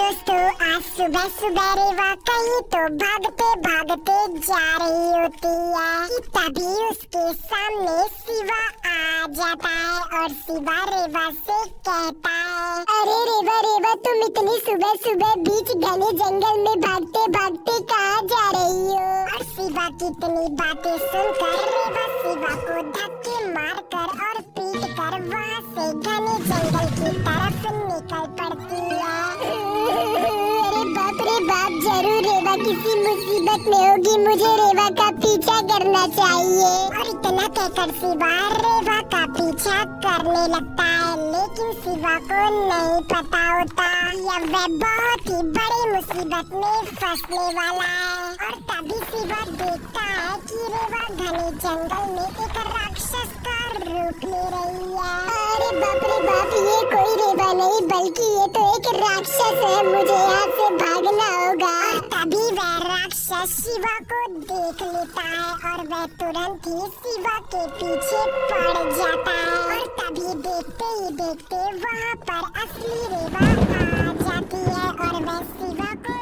दोस्तों, आज सुबह सुबह रेवा कहीं तो भागते भागते जा रही होती है कि तभी उसके सामने शिवा आ जाता है और शिवा रेवा से कहता है, अरे रेवा रेवा, तुम इतनी सुबह सुबह बीच घने जंगल में भागते भागते कहाँ जा रही हो? और शिवा की इतनी बातें सुनकर रेवा शिवा को धक्के मारकर और पीट कर वहाँ से घने जंगल की तरफ निकल पड़ती है। अरे बाप, जरूर रेवा किसी मुसीबत में होगी, मुझे रेवा का पीछा करना चाहिए। और इतना कहकर शिवा रेवा का पीछा करने लगता है, लेकिन शिवा को नहीं पता होता यह वह बहुत ही बड़ी मुसीबत में फंसने वाला है। और तभी शिवा देखता है कि रेवा घने जंगल में एक राक्षस का रूप ले रही है। अरे बाप रे बाप, ये कोई रेवा नहीं बल्कि ये तो एक राक्षस है, मुझे यहाँ से भागना होगा। और तभी वह राक्षस शिवा को देख लेता है और वह तुरंत ही शिवा के पीछे पड़ जाता है। और तभी देखते ही देखते वहाँ पर असली रेवा आ जाती है और वह शिवा को